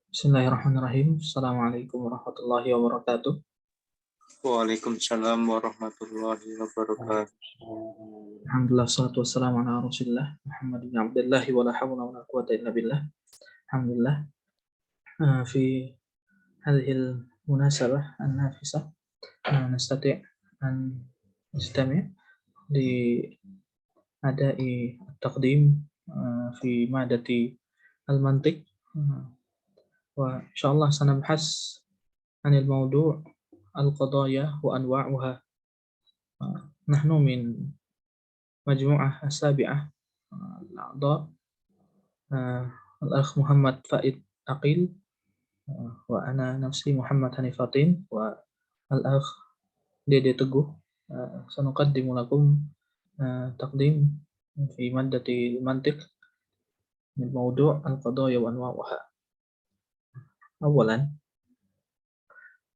Bismillahirrahmanirrahim. Assalamualaikum warahmatullahi wabarakatuh. Waalaikumsalam warahmatullahi wabarakatuh. Alhamdulillah, salatu wassalamu ala rasulillah Muhammad bin Abdullahi wa la hawla wa la quwata illa billah. Alhamdulillah, fi hadhil munasabah an-nafisah nastati' an nastami' li adai taqdim fi madati al-mantiq wa insyaallah sanabhas anil mawdu' al-qadaya wa anwa'uha. Nahnu min majmu'ah as-sabi'ah al-a'dha al-akh Muhammad Faid Aqil wa ana nafsi Muhammad Hanifatin wa al-akh Dede Teguh sanuqaddimu lakum taqdim fi maddati al-mantiq min mawdu' al-qadaya wa anwa'uha. Awalan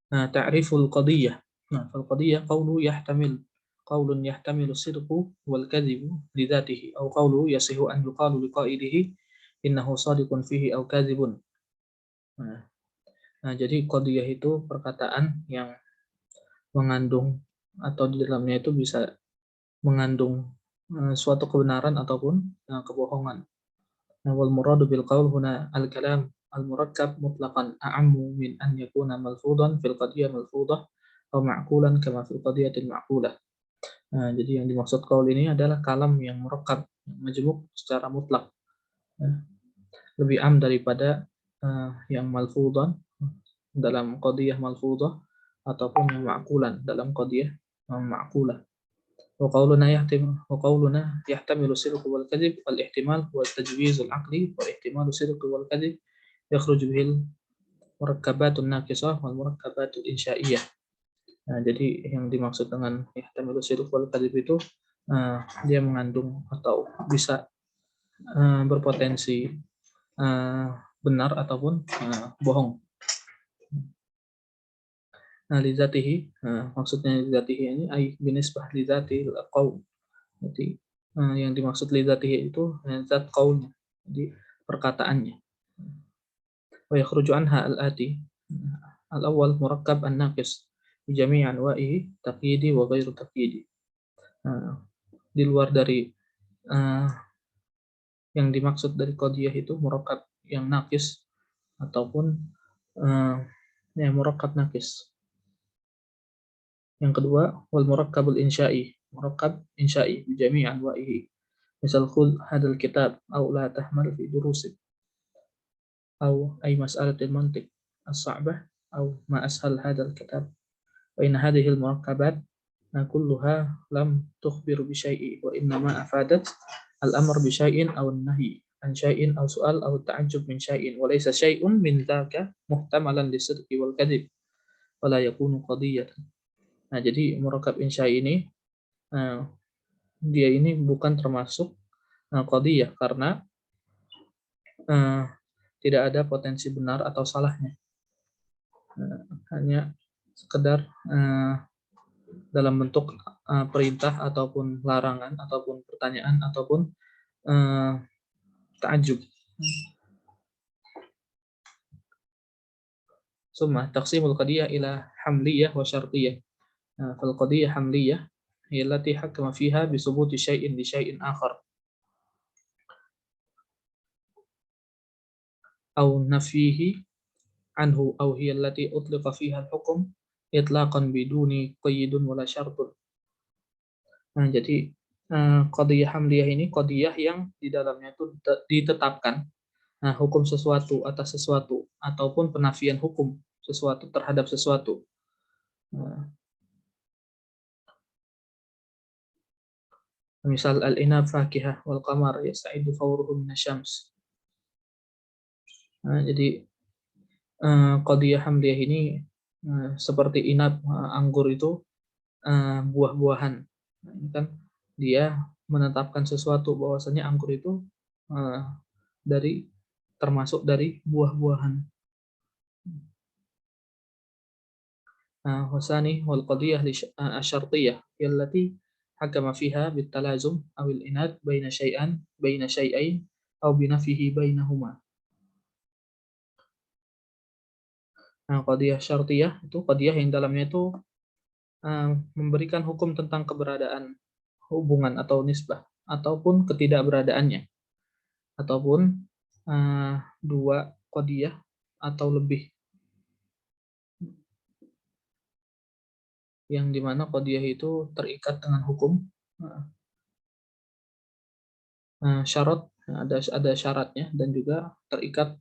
ta'riful qadiyah. Fal-qadiyah qawlun yahtamilu sidqu wal kadhibu li dhatihi aw qawlu yasihu an yuqalu liqa'idihi innahu shadiqun fihi aw kadhibun. Jadi qadiyah itu perkataan yang mengandung atau di dalamnya itu bisa mengandung suatu kebenaran ataupun kebohongan. Wal muradu bil qaul huna al kalam al murakkab mutlaqan a'ammu min an yakuna malfudan fil qadiyah malfudah atau ma'qulan kama fil qadiyatil ma'qulah. Jadi yang dimaksud qaul ini adalah kalam yang murakkab, majmuk secara mutlak. Lebih am daripada yang malfudan dalam qadiyah malfudah ataupun yang ma'qulan dalam qadiyah ma'qulah. Wa qawluna yahtamilu sidq wal kadhib wal ihtimal wa tajwiz al aqli wa ihtimalu sidq wal kadhib yakhruju bihil murakkabatun naqisah wal murakkabatul insya'iyah. Jadi yang dimaksud dengan yahtamilu sidq wal kadhib itu dia mengandung atau bisa berpotensi benar ataupun bohong. Lizatihi, maksudnya lizatihi ini ay binisbah lizati qaul. Jadi yang dimaksud lizatihi itu zat qaulnya, jadi perkataannya. Wa yakhruju anha al-ati al-awwal murakkab an-naqis bi jami' anwa'ihi taqyidi wa ghairu taqyidi. Di luar dari yang dimaksud dari qadiyah itu murakkab yang naqis ataupun murakkab naqis. Yang kedua, wal murakkabul insya'i, murakkab insya'i bi jami' anwa'ihi. Misal khudh hadzal kitab aw la tahmal fi durusin aw ay mas'alatil mantiq as-sa'bah aw ma ashal hadzal kitab. Wa in hadhihi al-murakkabat kulluha lam tukhbir bi syai'i wa inna ma afadat al-amr bi syai'in aw an-nahy an syai'in aw su'al aw ta'ajjub min syai'in wa laysa syai'un min dzaka muhtamalan lis-sidqi wal kadhib wa la yakunu qadiyatan. Jadi murakkab insya'i ini dia ini bukan termasuk qadiyah karena tidak ada potensi benar atau salahnya. Hanya sekedar dalam bentuk perintah ataupun larangan ataupun pertanyaan ataupun ta'ajjub. Summa taqsimul qadiyah ila hamliyah wa syartiyah. Fal qadiyah hamliyah hiya allati hakama fiha bi subuti syai'in li syai'in akhar aw nafihi anhu aw hiya allati utliqa fiha al-hukm itlaqan biduni qaydun wala syartun. Jadi qadiyah hamliyah ini qadiyah yang di dalamnya itu ditetapkan hukum sesuatu atas sesuatu ataupun penafian hukum sesuatu terhadap sesuatu. Misal al-inab fakihah wal qamar yasta'idu fawruhu minasyams. Jadi qadiyah hamliyah ini seperti inab, anggur itu buah-buahan. Ini kan dia menetapkan sesuatu bahwasanya anggur itu termasuk dari buah-buahan. Wasani wal qadiyah asy-syartiyah allati hakama fiha bitalazum aw al-inad baina syai'ain aw binafihi bainahuma. Nah, qadiyah syartiyah itu qadiyah yang dalamnya itu memberikan hukum tentang keberadaan hubungan atau nisbah ataupun ketidakberadaannya, ataupun dua qadiyah atau lebih, yang dimana qadiyah itu terikat dengan hukum syarat, ada syaratnya dan juga terikat.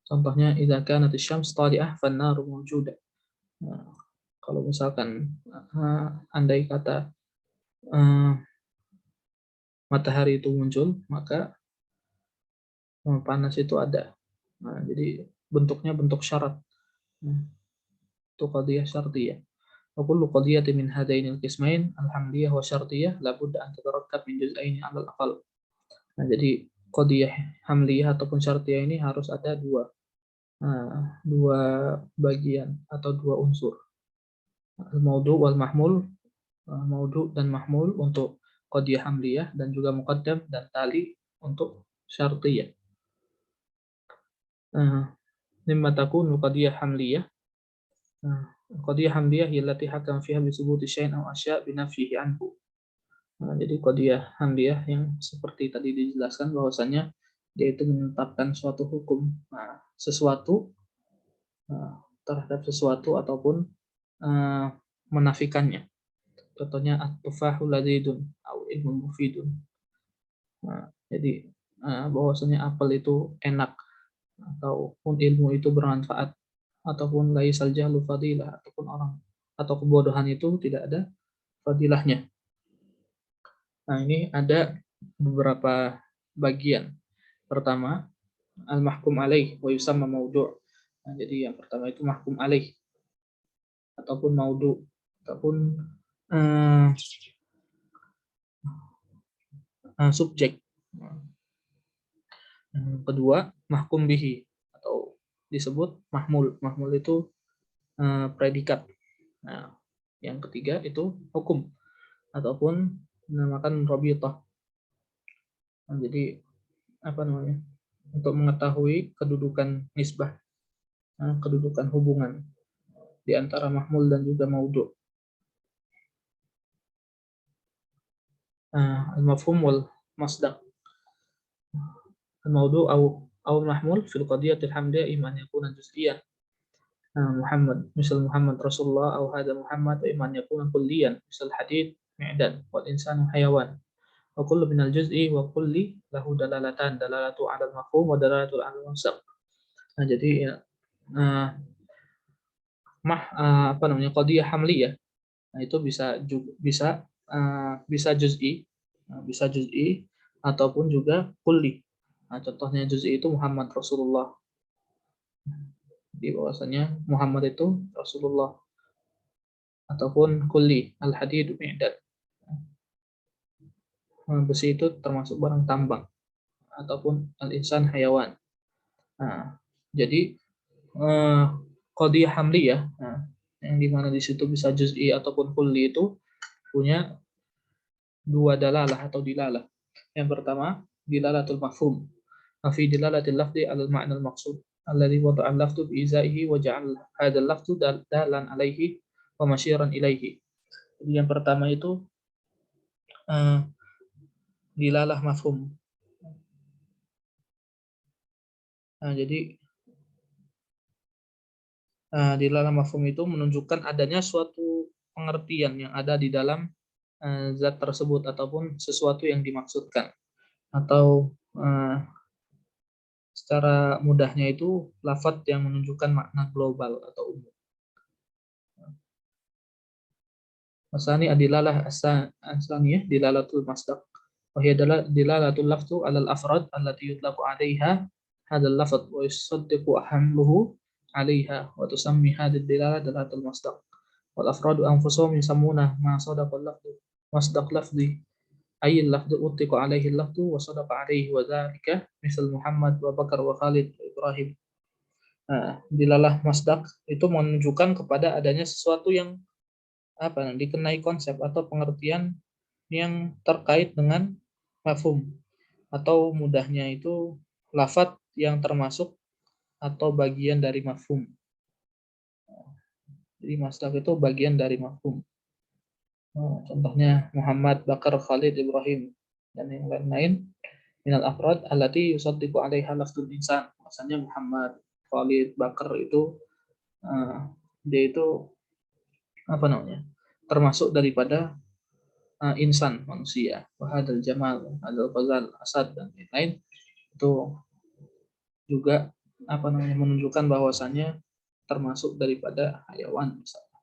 Contohnya idza kanat asy-syams tali'ah fan-naru mawjudah. Nah, kalau misalkan andai kata matahari itu muncul, maka panas itu ada. Nah, jadi bentuknya bentuk syarat. Itu qadiyah syartiyah. Wa kullu qadiyatin min hadainil qismain al-hamliyah wa syartiyah la budda an tatarakkab min juz'aini 'alal aqal. Nah, jadi qadiyah hamliyah ataupun syartiyah ini harus ada dua bagian atau dua unsur. Al-maudu wal mahmul, maudu dan mahmul untuk qadiyah hamliyah, dan juga muqaddam dan tali untuk syartiyah. Mimma takunu qadiyah hamliyah. Qadiyah hamliyah allati hakam fiha bi thubuti syai'in aw asya' bi nafyihi anhu. Jadi qadiyah hamliyah yang seperti tadi dijelaskan bahwasanya dia itu menetapkan suatu hukum sesuatu terhadap sesuatu ataupun menafikannya. Contohnya at-tufahu ladzidun au ilmun mufidun. Jadi bahwasanya apel itu enak ataupun ilmu itu bermanfaat, ataupun laisal jahlu fadilah, ataupun orang atau kebodohan itu tidak ada fadilahnya. Nah, ini ada beberapa bagian. Pertama, al-mahkum alaih wa yusamma maudu'. Nah, jadi yang pertama itu mahkum alaih ataupun maudu' ataupun subjek. Yang kedua, mahkum bihi atau disebut mahmul. Mahmul itu predikat. Nah, yang ketiga itu hukum ataupun dinamakan rabithah. Nah, jadi apa namanya? Untuk mengetahui kedudukan nisbah, kedudukan hubungan di antara mahmul dan juga maudhu'. Al-mafhum wal masdaq. Al-maudhu' au mahmul fil qadiyatil hamdiyah iman yakuna juz'iyyan. Muhammad, misal Muhammad Rasulullah atau hada Muhammad, iman yakuna kulliyan, misal hadid mi'dan wal insanu hayawan. Wa kullu minal juz'i wa kulli lahu dalalatan, dalalatu 'ala al-mafhum wa dalalatu 'ala al-masdaq. Nah, jadi ya apa namanya, qadiyah hamliyah. Nah, itu bisa juz'i, bisa juz'i ataupun juga kulli. Nah, contohnya juz'i itu Muhammad Rasulullah. Di bahwasanya Muhammad itu Rasulullah, ataupun kulli al-hadid mi'dad. Besi itu termasuk barang tambang, ataupun al-insan hayawan. Nah, jadi qadiyah hamliyah, yang dimana di situ bisa juz'i ataupun kulli, itu punya dua dalalah atau dilalah. Yang pertama, dilalatul mafhum. Fi dilalatil lafzi 'alal ma'na al-maqsud alladhi wada'a al-lafzu bi izaihi wa ja'al hadzal lafzu dalan 'alaihi wa masyiran ilaihi. Jadi yang pertama itu dilalah mafhum. Nah, jadi dilalah mafhum itu menunjukkan adanya suatu pengertian yang ada di dalam zat tersebut ataupun sesuatu yang dimaksudkan, atau secara mudahnya itu lafadz yang menunjukkan makna global atau umum. Masani adilalah asaniyah dilalatul masdaq. Wa hiya dilalatul lafzu 'alal afrad allati yutlaqu 'alaiha hadzal lafdz wa yusaddiqu hamluhu 'alaiha wa tusammi hadzal dilalah dilalatul masdaq. Wal afradu anfusuhum yusammuna ma sadaqa al-lafzu masdaq lafzi ay al-lafzu utiqa 'alaihi al-lafzu wa sadaqa 'alaihi wa dzalika misal Muhammad wa Bakar wa Khalid wa Ibrahim. Dilalah masdaq itu menunjukkan kepada adanya sesuatu yang dikenai konsep atau pengertian yang terkait dengan mafhum, atau mudahnya itu lafadz yang termasuk atau bagian dari mafhum. Jadi masdar itu bagian dari mafhum. Contohnya Muhammad, Bakar, Khalid, Ibrahim, dan yang lain-lain minal afrad allati yusaddiqu 'alaiha lafdzul insan. Maksudnya Muhammad, Khalid, Bakar itu dia itu apa namanya? Termasuk daripada insan, manusia. Wahadal Jamal, Hadal Fazal, Asad, dan lain-lain itu juga apa namanya menunjukkan bahwasannya termasuk daripada hayawan misalnya.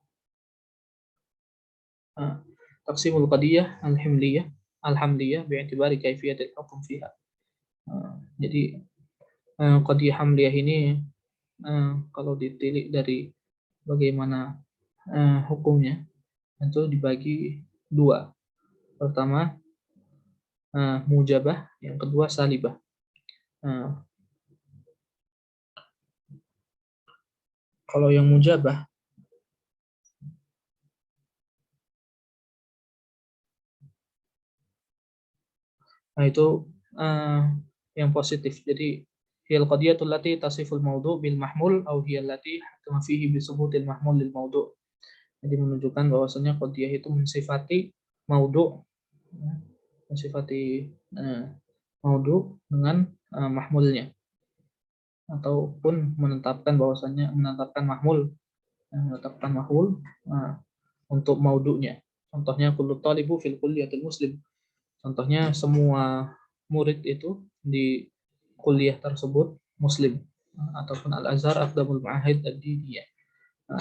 Taqsimul qadiyah al-hamliyah bi'tibari kaifiyatil hukm fiha. Jadi qadiyah hamliyah ini kalau ditilik dari bagaimana hukumnya itu dibagi dua. Pertama mujabah, yang kedua salibah. Kalau yang mujabah itu yang positif. Jadi hiyal qadiyatul lati tasiful maudu' bil mahmul au hiyal lati hakama fihi bi subutil mahmul lil maudu'. Jadi menunjukkan bahwasanya qadiyah itu mensifati maudu', mensifati maudu' dengan mahmulnya, ataupun menetapkan bahwasanya menetapkan mahmul untuk maudu'nya. Contohnya kullu talibu fil kulliyatil muslim. Contohnya semua murid itu di kuliah tersebut muslim, ataupun Al-Azhar Aqdamul Ma'ahid ad-Diniyah.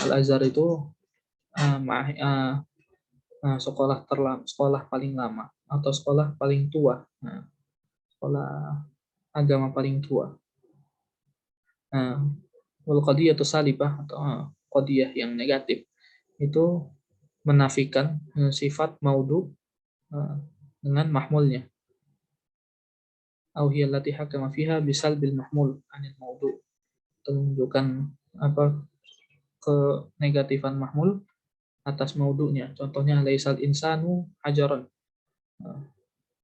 Al-Azhar itu sekolah paling lama atau sekolah paling tua, sekolah agama paling tua. Wal qadiyatu salibah atau qadiyah yang negatif itu menafikan sifat maudu dengan mahmulnya. Au hiya allati hakama fiha bisal bil mahmul anil maudu. Menunjukkan ke negatifan mahmul atas maudunya. Contohnya laisal insanu hajaron.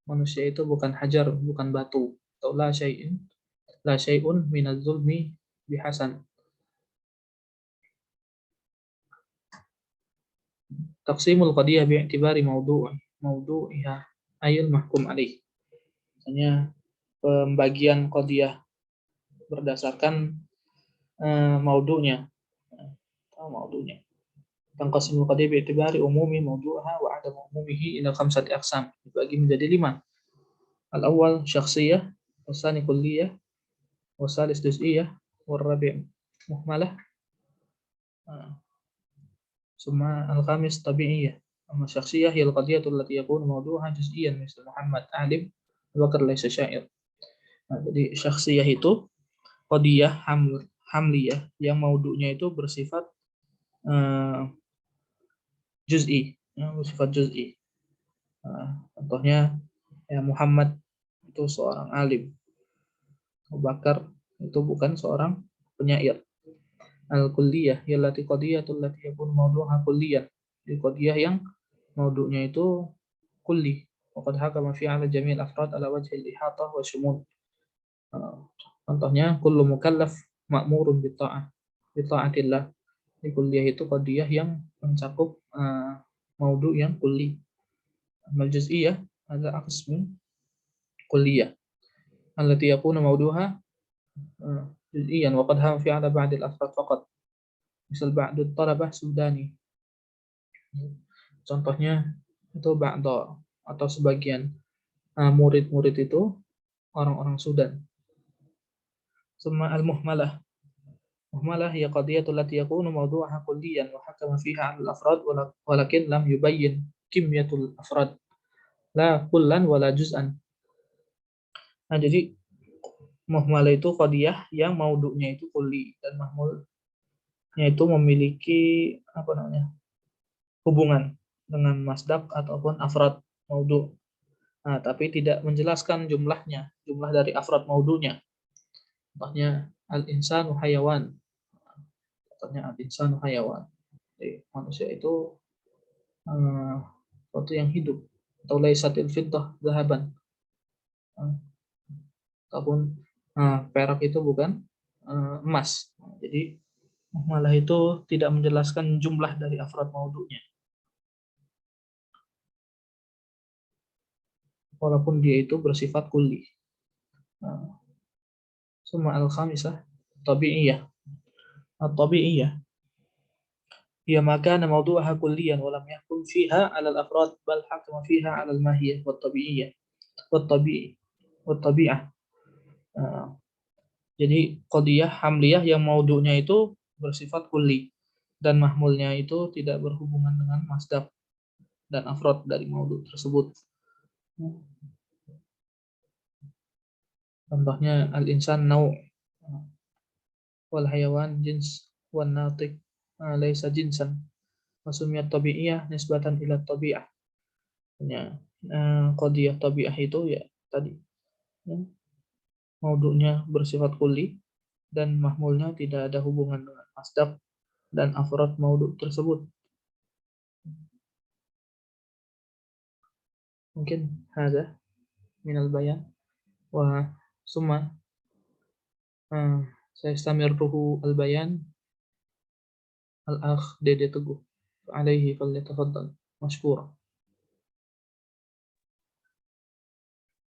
Manusia itu bukan hajar, bukan batu. Atau la syai'un minaz zulmi bihasan. Taqsimul qadiyah bi'tibari maudu'iha ayul mahkum alaih. Misalnya pembagian qadiyah berdasarkan maudu'nya. Maudu'nya. Taqsimul qadiyah bi'tibari umumi maudu'aha wa adam umumihi ila khamsati aqsam. Dibagi menjadi 5. Al-awwal syakhsiyah, wasani kulliyah, wasalis juz'iyah, warabi' muhmalah. Summa al-khamis tabi'iyah. Amma syakhsiyah hiya al-qadiyatu allati yakunu mawdu'uha juz'iyyan misal Muhammad alim wa Bakar laysa syair. Jadi syakhsiyah itu qadiyah hamliyah yang maudu'nya itu bersifat juz'i, bersifat juz'i. Contohnya ya Muhammad itu seorang alim, Abu Bakar itu bukan seorang penyair. Al-kulliyah yallati qadiyatul lati yakun mawdu'uha kulliyan. Di qadiyah yang maudu'nya itu kulli. Wa qad hakama fi 'ala jami'il afrad ala wajhi al-ihatah wa shumul. Contohnya kullu mukallaf ma'murun bi ta'atillah. Di kulliyah itu qadiyah yang mencakup maudu' yang kulli. Al-juz'iyah ada aqsmu kulliyah allati yakunu mawdu'uha juz'iyan wa qad hakama fi 'ala ba'd al-afrad faqat. Misal ba'dut talabah Sudani. Contohnya itu ba'da atau sebagian murid-murid itu orang-orang Sudan. Summa al-muhmalah. Muhmalah hiya qadiyatu allati yakunu mawdu'aha kulliyan wa hakama fiha 'ala al-afrad walakin lam yubayyin kimyatul afrad la kullan wala juz'an. Nah, jadi muhmalah itu qadiyah yang maudu'nya itu kulli dan mahmulnya itu memiliki hubungan dengan masdaq ataupun afrad maudu'. Nah, tapi tidak menjelaskan jumlah dari afrad maudu'nya. Contohnya al-insanu hayawan. Contohnya al-insanu hayawan. Jadi, manusia itu sesuatu yang hidup. Atau laisatil fiddah zahaban. Ataupun perak itu bukan emas. Jadi muhmalah itu tidak menjelaskan jumlah dari afrad maudhu'nya, walaupun dia itu bersifat kulli. Summa al-khamisah tabi'iyah. At-tabi'iyah hiya ma kana mawdu'aha kulliyan wa lam yahkum fiha 'ala al-afrad bal hakama fiha 'ala al-mahiyyah wat-tabi'iyyah wat-tabi'ah. Jadi qadiyah hamliyah yang maudhu'nya itu bersifat kulli dan mahmulnya itu tidak berhubungan dengan masdar dan afrad dari maudhu' tersebut. Contohnya al-insan nau' wal hayawan jins wan natiq laisa jinsan. Masumiyat tabi'iyah nisbatan ila tabi'ah. Ya, qadiyah tabi'ah itu ya tadi ya, maudhu'nya bersifat kulli dan mahmulnya tidak ada hubungan dengan masdar dan afrad maudhu' tersebut. Mungkin hadza minal bayan wa summa sayastamiruhu al-bayan al-akh Dede Teguh alaihi falyatafaddal mashkura.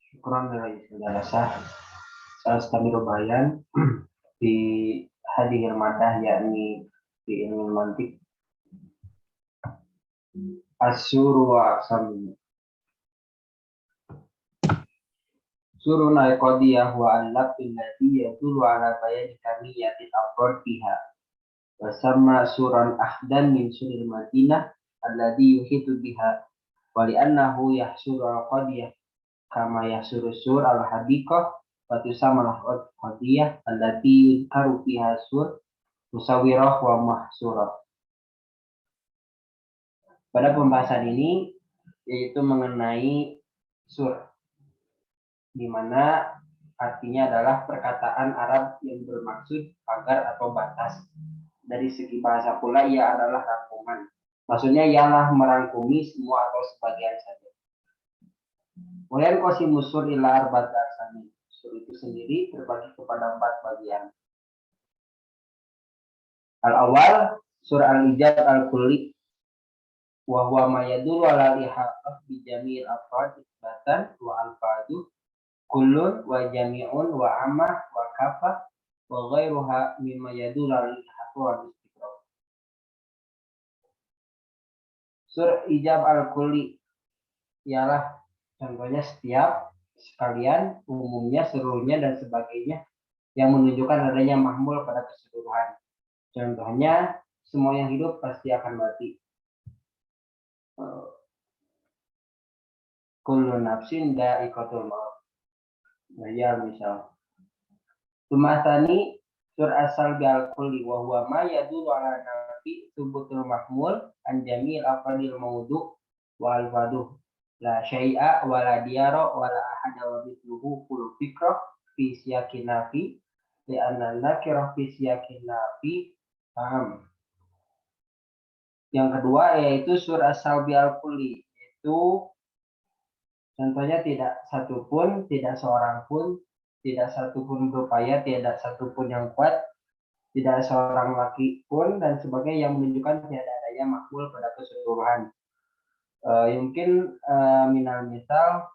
Syukran dari saudara saya Stamiru Bayan di hadihil madah yakni di ilmu mantik asyuru wa aksam suruna qadiyah wa al-lab allati yadullu ala bayani kamiyatil afrad fiha wa sama suran ahdan min suril madinah alladhi yuhitu biha wa li'annahu yahsuru al-qadiyah kama yahsuru sur al-hadiqah wa tusamma al-qadiyah allati yudkaru fiha sur musawirah wa mahsurah. Pada pembahasan ini yaitu mengenai sur, di mana artinya adalah perkataan Arab yang bermaksud pagar atau batas. Dari segi bahasa pula ia adalah rangkuman. Maksudnya ialah merangkumi semua atau sebagian saja. Kemudian qasimus sur ila arba'ati aqsam. Sur itu sendiri terbagi kepada 4 bagian. Al-awwal sur al-ijab al-kulli wa huwa ma yadullu ala ihaqah bi jami'il afrad isbatan wa al-fadu kullun wa jami'un wa amah wa kafah wa ghairuha mimma yadullu ala ihaqah wa istiqrar. Sur ijab al-kulli ialah contohnya setiap, sekalian, umumnya, seluruhnya dan sebagainya yang menunjukkan adanya mahmul pada keseluruhan. Contohnya semua yang hidup pasti akan mati. Kullu nafsin dha'iqatul maut. Ya misal. Tumasani sur asal bil kulli wa huwa ma yadullu ala nafi subutul mahmul an jamil afadil maudhu wa al faduh la syai'a wa la diyara wa la ahada wa mithluhu kullu fikrah fi siyakin nafi li anna nakirah fi siyakin nafi paham. Yang kedua yaitu sur asal bil kulli, itu contohnya tidak satupun, tidak seorang pun, tidak satupun berupaya, tidak satupun yang kuat, tidak seorang laki pun dan sebagainya yang menunjukkan tiada adanya makmul pada keseluruhan. Mungkin minal misal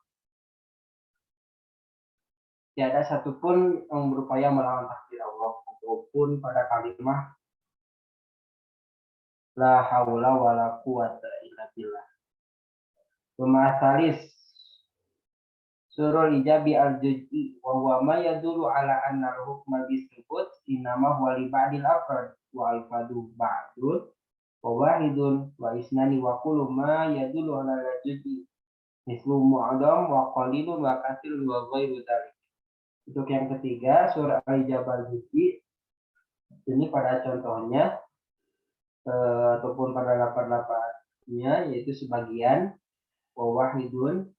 tiada satupun yang berupaya melawan takdir Allah, ataupun pada kalimat la haula wala quwata illa billah. Pemasalis surul ijabi al-juz'i wa huwa ma yadullu ala anna al-hukma bisubut inama huwa li ba'dil afrad wa al-fadu ba'dun wa wahidun wa isnani wa kullu ma yadullu ala al-juz'i mislu mu'adam wa qalilun wa katsirun wa ghairu dzalik. Untuk yang ketiga surah al-ijab al-juz'i ini pada contohnya ataupun pada lapan-lapannya yaitu sebagian wa wahidun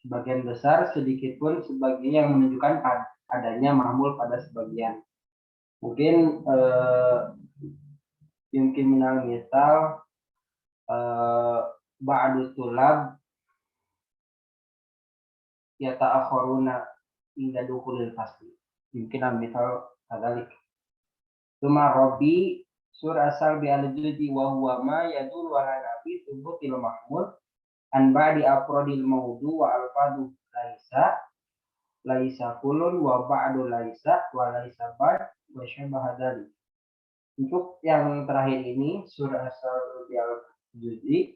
sebagian besar, sedikit pun sebagian yang menunjukkan adanya mahmul pada sebagian. Mungkin minal misal ba'du tulab yata'akhiruna inda dukhulil fasli. Mungkin misal kadalik. Tuma Robi sur asal bi al-judi wa huwa ma yadul wa nabi tubutil mahmud an ba'di afrodil maudu wa alfadu laisa kulun wa ba'du laisa wa laisa ba'd wa syabah dzalik. Untuk yang terakhir ini surah asal bi al-judi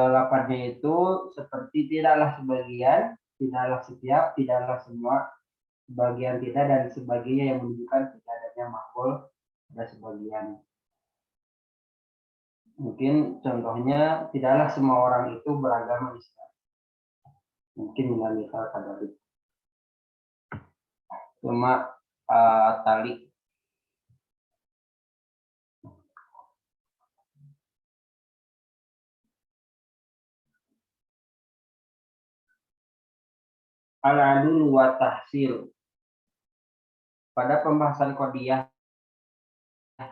lapatnya itu seperti tidaklah sebagian, tidaklah setiap, tidaklah semua, sebagian tidak dan sebagainya yang menunjukkan tidak adanya makhluk ada sebagian. Mungkin contohnya tidaklah semua orang itu beragama Islam. Mungkin dengan misal kadalik. Cuma tali. Al-adul wa tahsil. Pada pembahasan qadiyah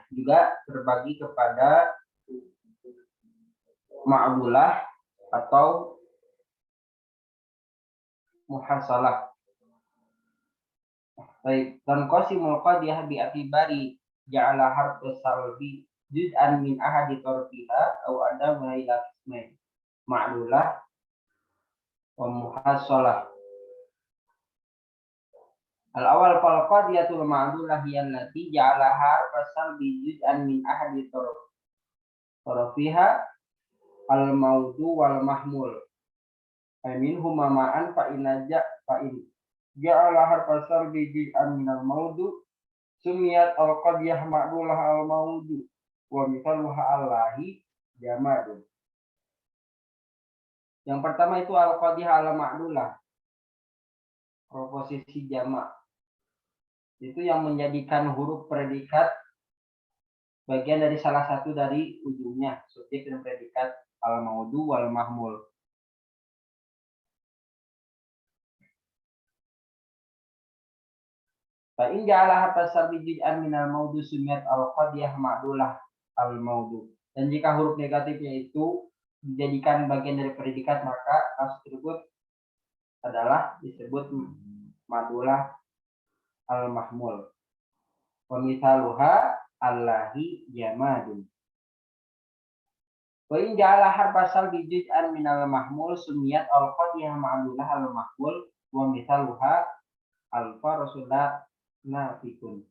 juga terbagi kepada ma'dulah atau muhasalah. Baik, dan qasimul qadiyah bi atibari ja'ala harfu salbi juz'an min ahadi tarfiha aw ada ila qismain ma'dulah wa muhasalah. Al-awal fal qadiyatul ma'dulah hiya allati ja'ala harfa salbi juz'an min ahadi tarfiha al-maudu wal mahmul. Minhuma ma'an fa in ja'ala harfa salbi juz'an min al-maudu sumiyat al-qadiyah ma'dulah al-maudu wa mithaluha allahi jamadun. Yang pertama itu al-qadiyah al-ma'dulah, proposisi jamak. Itu yang menjadikan huruf predikat bagian dari salah satu dari ujungnya, subjek dan predikat al-maudu wal mahmul. Fa in ja'ala harfa salbi juz'an min al-maudu sumiyat al-qadiyah ma'dulah al-maudu. Dan jika huruf negatifnya itu dijadikan bagian dari predikat, maka kasus tersebut adalah disebut ma'dulah al-mahmul. Wa mithaluha allahi jamadun. Wa in ja'ala harfa salbi juz'an min al-mahmul sumiyat al-qadiyah ma'dulah al-mahmul wa mithaluha al-farasullah nafikun.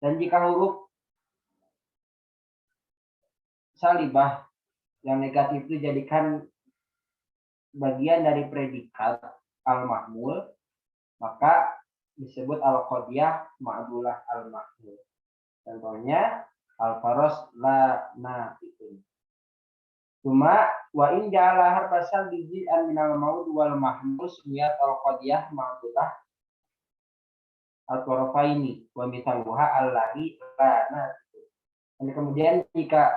Dan jika huruf salibah yang negatif itu jadikan bagian dari predikat al-mahmul, maka disebut al-qadiyah ma'dulah al-mahmul. Contohnya al-faros la nafikun. Cuma wa in ja'ala harfa salbi juz'an min al-maud wal mahmul sumiyat al-qadiyah ma'dulah al-tarafaini wa mithaluha allahi la nafikun. Dan kemudian jika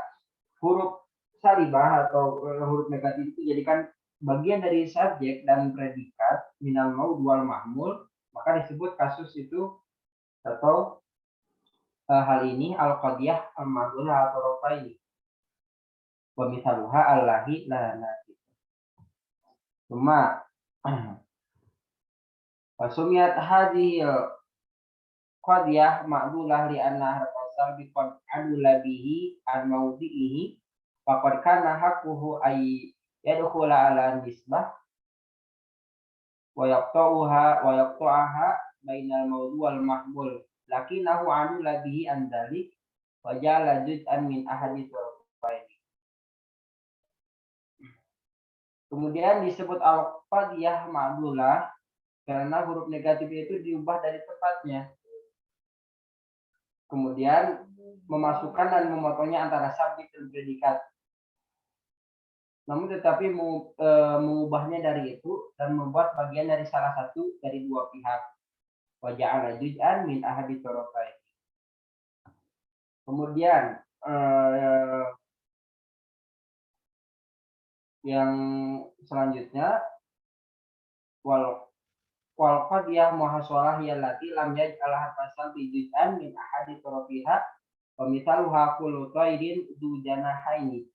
huruf salibah atau huruf negatif itu jadikan bagian dari subjek dan predikat minal maud wal mahmul, maka disebut kasus itu atau hal ini al-qadiyah al-ma'dulah al-tarafaini wa mithaluha allahi la nafikun. Cuma wasumiyat hadhihi qadiyah ma'dulah li anna harfa salbi qad adula bihi an mawdi'ihi faqad kana haqquhu ay yadkhula ala nisbah wa yaqta'aha bainal mawdu wal mahmul lakinahu adula bihi an dzalik wa ja'ala juz'an min ahadi tarafaini. Kemudian disebut al-qadiyah ma'dulah karena huruf negatif itu diubah dari tempatnya. Kemudian memasukkan dan memotongnya antara subjek dan predikat. Namun tetapi mengubahnya dari itu dan membuat bagian dari salah satu dari dua pihak. Wa ja'ala juz'an min ahadi tarafaini. Kemudian yang selanjutnya wal qadiyah muhasalah yallati lam yaj'al harfa salbi juz'an min ahadi tarafiha wa mithaluha kullu tairin du janahaini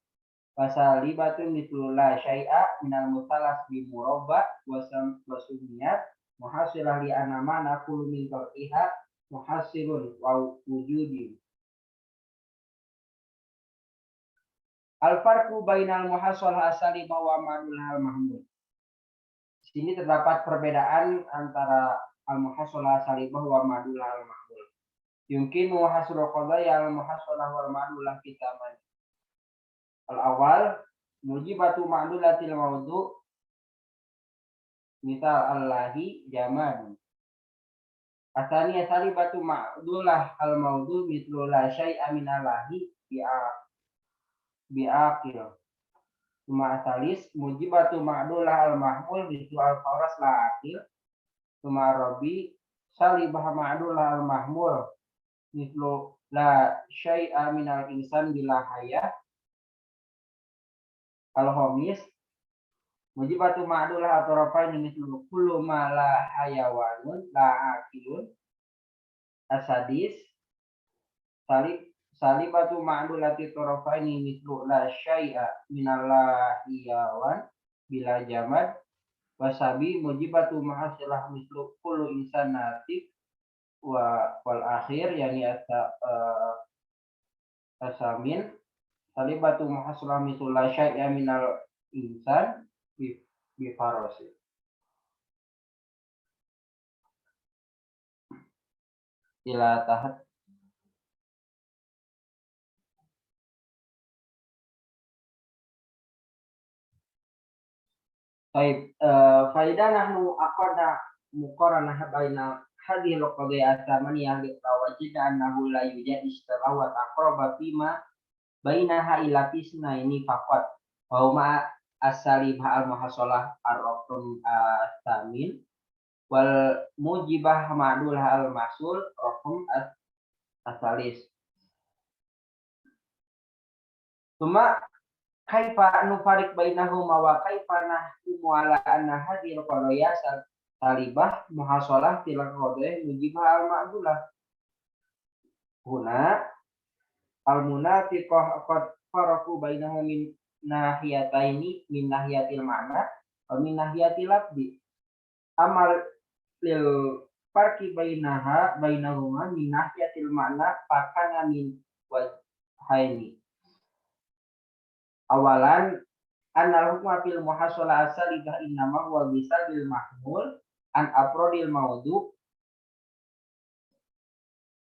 fasalibatun mithlu la syai'a minal muthalas bi murabba wa sumiyat muhasilah li anama naqulu min tarqiha muhasirun wa wujudi. Al-farqu bainal muhassalah salimah wa madul hal mahmud. Di sini terdapat perbedaan antara al-muhassalah salimah wa madul hal mahmud. Yumkin muhassalah qadaya al-muhassalah wal madulah kitaban. Al-awal mujibatu ma'dulatil mawdu' misal Allahi jamad. Asaniya salibatu ma'dulah al-mawdu' mislu la syai'a min Allahi bi'aqil. Suma asalis mujibatu ma'dulah al-mahmul mislu al-faras la aqil. Suma rabbi salibah ma'dulah al-mahmul mislu la syai'a min al-insan bila hayah. Al-Homis mujibatu ma'dulah atarafain mislu kullu ma la hayawanun la akilun. Asadis salibatu ma'dulati tarafain mislu la syai'a minallahi yawan bila jamad. Wasabi mujibatu ma'asilah mislu kullu insan natik wal akhir yani asamin. Salibatu muhassalah mislu la syai'a minal insan bi farosi. Ila tahat baik faidah nahnu aqadna muqaranah baina hadhihi al-qadiyah athamaniyah li wajida annahu la yujad istilah wa aqraba fima bainaha ila qisna ini faqat wa huma as-salibah al-muhassalah ar-raqam as-samin wal mujibah ma'dulah al-mahsul raqam as-salis. Cuma kaifa nufarik bainahuma wa kaifa nahkumu ala anna hadhihi al-qadaya salibah muhassalah fil qadaya mujibah al-ma'dulah. Huna al-munafiqah qad faraku bainahum min nahiyataini min nahiyatil ma'na wa min nahiyatil lafzi. Amal lil farqi bainahuma min nahiyatil ma'na fakana min wajhaini. Awalan annal hukma fil muhassalah asalibah innama huwa bisabil mahmul an afrodil mawdu'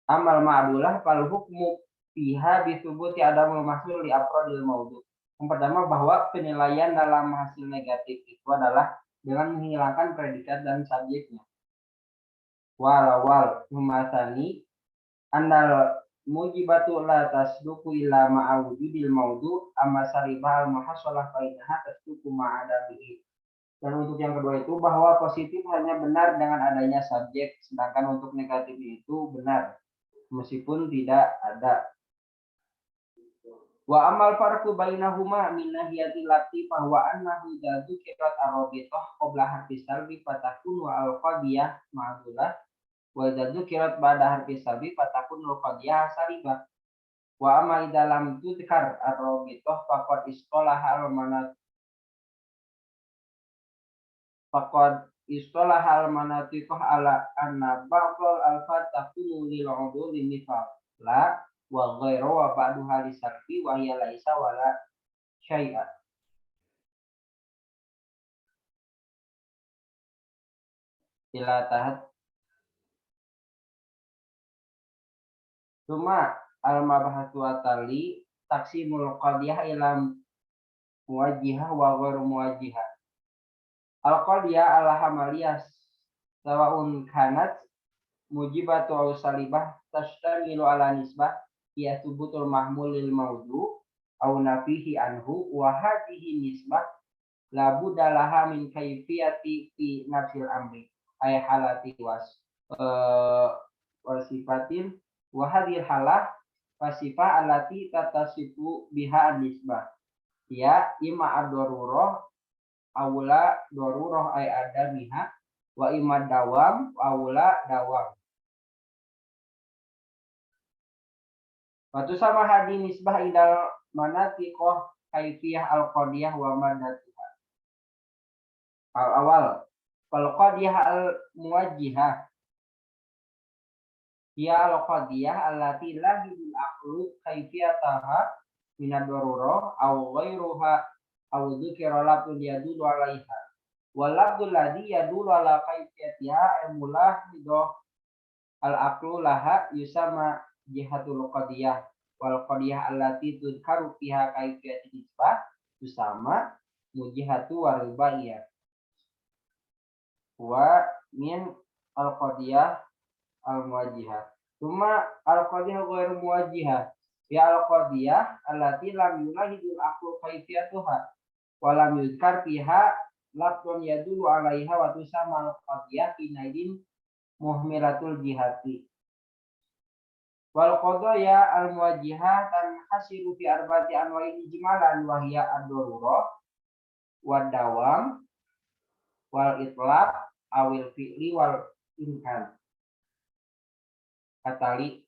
amal ma'dulah fal hukmu fiha bisubuti adamul mahsul li afrodil mawdu'. Yang pertama bahwa penilaian dalam hasil negatif itu adalah dengan menghilangkan predikat dan subjeknya. Walawal humasani andal mujibatu la tasduku illa ma'awudil mawdu' amma salibah al-muhassalah fainaha tasduku ma'adabihi. Dan untuk yang kedua itu bahwa positif hanya benar dengan adanya subjek, sedangkan untuk negatif itu benar meskipun tidak ada. Wa amal farqu bainahuma min nahiyati lati fa huwa annahu idza dzukirat ar-rabithah qabla harfi salbi fatakunu al-qadiyah ma'dulah wa idza dzukirat ba'da harfi salbi fatakunu al-qadiyah salibah. Wa amma idza lam tudkar ar-rabithah faqad istalaha al-manat faqad istalaha al-manatiqah ala anna ba'dal al-fat takunu lil 'uduli nifaq la wa ghairu wa ba'du halis sarfi wa hiya laisa wala syai'a. Ila tahat cuma al-mabahatu atali taksimul qadiyah ila muwajjihah wa ghairu muwajjihah. Al-qadiyah al-hamaliyah sawaun kanat mujibatu aw salibah tashtamilu ala nisbah ya thubutul mahmul lil mawdu' aw nafihi anhu wa hadhihi nisbah la budalaha min kaifiyati fi nafsil amri ay halati wasifatin wa hadhihi halah wasifah allati tatasifu biha nisbah ya imma ad-darurah awla darurah ay adamiha wa imma dawam awla dawam. Waktu sama hadi nisbah idal manatiqah kaifiyah al-qadiyah wa madatiha. Al-awal Wal qadiyah al muwajjihah ya al qadiyah allati lahidul aqlu kaifiyataha min ad-darurah aw ghairuha aw dzikra lafdun yadullu 'alaiha. Wal lafdul ladzi yadullu 'ala kaifiyatiha mulahidah al aqlu laha yusama jihatul qadiyah wal qadiyah allati tudkaru fiha kaifiyatul nisbah yusama mujihatu waribaya wa min al qadiyah al muwajjihah. Cuma al qadiyah ghairu muwajjihah ya al qadiyah allati lam yulahidul aqlu kaifiyatuha wa lam yuzkar fiha lafdun yadullu 'alaiha wa tusama al qadiyah inaidin muhmilatul jihati. Wal qadaya al muwajjihah tanhasiru fi arba'ati anwa'in ijmalan wa hiya ad-darurah wad dawam wal itlaq awil fi'li wal imkan. Katali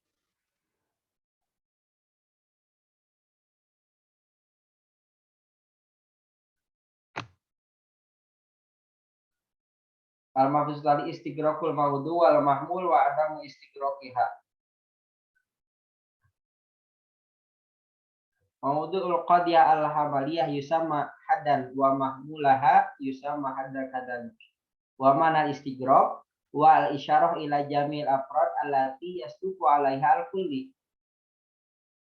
al-mafhuz tali istighraqul mawdu wal mahmul wa adamu istighraqiha. Mawdu'ul qadiyah al-hamaliyah yusamma hadan wa mahmulaha yusamma hadan kadalik. Wa mana istighraq wa al-isyarah ila jamil afrad allati yastufu 'alaiha al-kulli.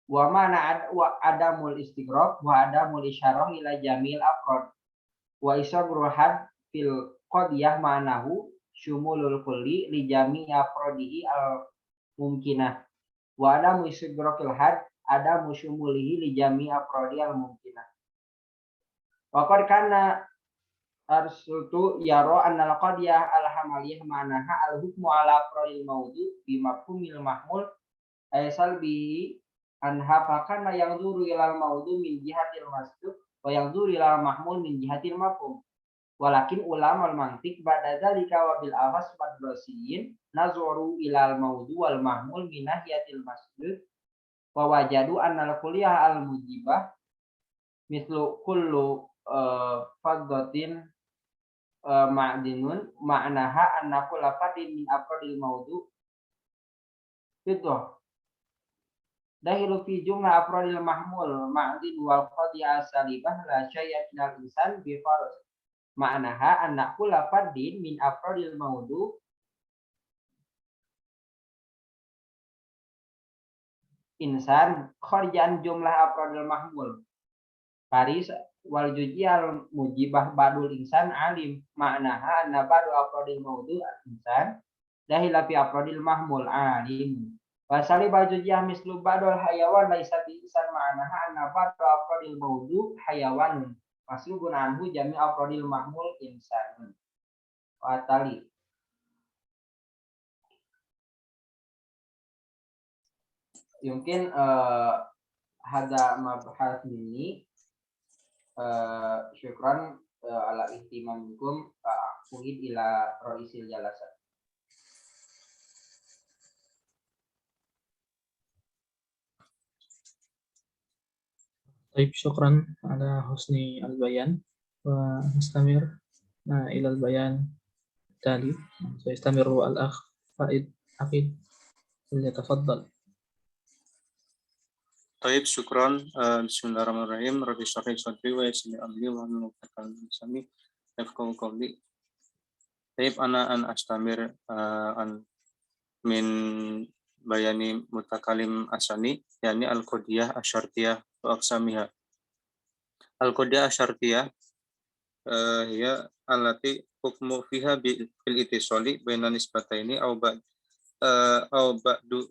Wa mana adamul istighraq wa adamul isyarah ila jamil afrad. Wa isabrul had fil qadiyah ma'nahu syumulul kulli li jami'i afradihi al-mumkinah. Wa adamu istighraqil had ada musyumulihi li jami' afrodi al mumkinah. Wa qad kana arsutu yaro annal qadiyah al hamaliyah ma'naha al hukmu ala afrodil mawdu bi mafhumil mahmul aysal bi anha fakana yang duru ilal mawdu min jihatil masduk wa yang duru ilal mahmul min jihatil mafhum. Walakin ulama al mantiq ba'da dzalika wa bil awas madrasiyin nazuru ilal mawdu wal mahmul min nahiyatil masduk wa wajadu annal kulliyah al mujibah mislu kullu faddatin ma'dinun ma'naha anna kulla fadin min afradil mawdu itu dahilu fi jumlah afradil mahmul ma'din wal qadiyah salibah la syai'a minal insan bi farz ma'naha anna kulla fadin min afradil mawdu insan kharjan jumlah afradil mahmul Paris wal jujiyal mujibah badul insan alim ma'naha anna badu afradil mawdu insan dahila fi afradil mahmul alim wa salibal jujiyah mislu badul hayawan laisa bi insan ma'naha anna badu afradil mawdu hayawanun maslugun anhu jami afradil mahmul insan wa tali mungkin hada mabhas ini syukran ala ihtimamikum uhid ila roisil jalasat. Baik, syukran ala husni al-bayan wa nastamir ila al-bayan tali. Sayastamiru al-akh Faid Aqid. Falyatafaddal. Taib, syukran. Bismillahirrahmanirrahim. Rabbi syrah sadri wa yassir li amri wa hlul 'uqdatam min lisani yafqahu qawli. Taib, ana an astamir an min bayani mutakalim asani yakni al-qadiyah asyartiyah wa aqsamiha. Al-qadiyah asyartiyah hiya allati hukmu fiha bil ittisali baina nisbataini aw ba'du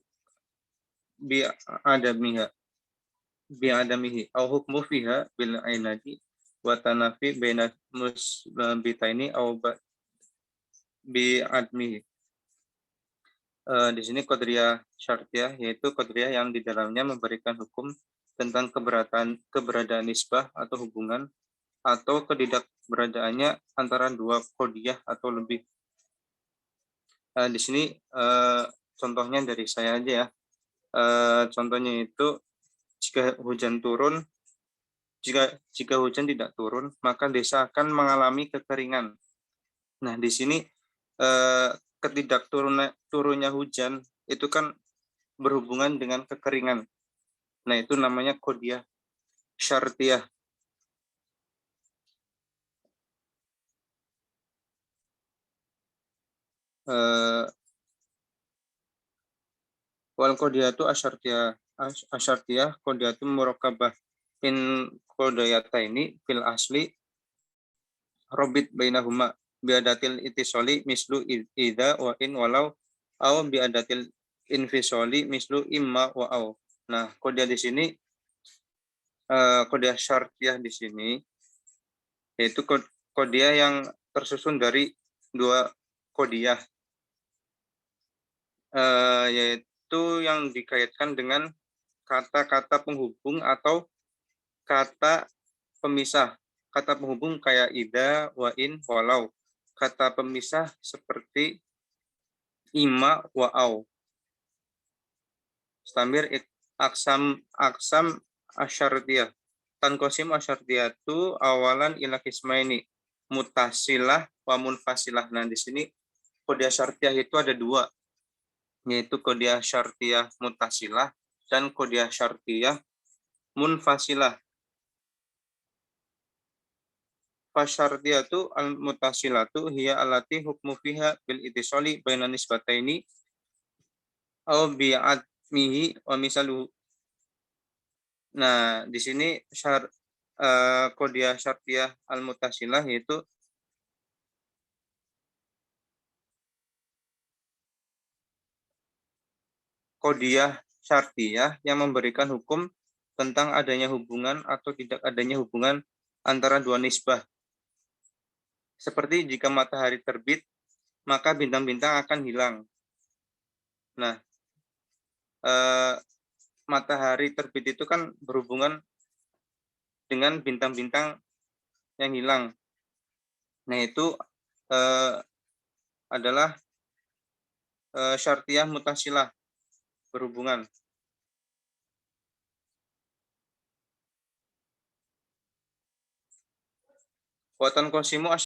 bi adamiha bi'adamihi aw hukmu fiha bil ainati wa tanafi baina musbitaini aw bi'admihi. Di sini qadriyah syartiyah yaitu qadriyah yang di dalamnya memberikan hukum tentang keberadaan nisbah atau hubungan atau ketidakberadaannya antara dua qadriyah atau lebih. Di sini contohnya dari saya aja ya. Contohnya itu jika hujan turun, jika hujan tidak turun, maka desa akan mengalami kekeringan. Nah, di sini turunnya hujan itu kan berhubungan dengan kekeringan. Nah, itu namanya qadiyah syartiyah. Wal qadiyatu asyartiyah qadiyatu murakkabah in qadiyataini fil asli robit bainahuma biadatil itisoli mislu idza wa in walau aw biadatil infisoli mislu imma wa aw. Nah, qadiyah di sini qadiyah syartiyah di sini yaitu qadiyah yang tersusun dari dua qadiyah, yaitu yang dikaitkan dengan kata-kata penghubung atau kata pemisah. Kata penghubung kayak ida, wa in, walau. Kata pemisah seperti ima, wa au. Stamir aksam asyartiyah. Tankosim asyartiyah itu awalan ila kismaini. Mutasilah wa munfasilah. Nah, di sini qadiyah syartiyah itu ada dua, yaitu qadiyah syartiyah mutasilah dan qadiyah syartiyah munfasilah. Fasyartiyatu al-mutasilatu hiya allati hukmu fiha bil itisali baina nisbataini aw bi'admihi wa misaluhu. Nah, di sini qadiyah syartiyah al-mutasilah yaitu qadiyah syartiyah yang memberikan hukum tentang adanya hubungan atau tidak adanya hubungan antara dua nisbah. Seperti jika matahari terbit, maka bintang-bintang akan hilang. Nah, matahari terbit itu kan berhubungan dengan bintang-bintang yang hilang. Nah, itu adalah syartiyah mutasilah, berhubungan. Watan qasimu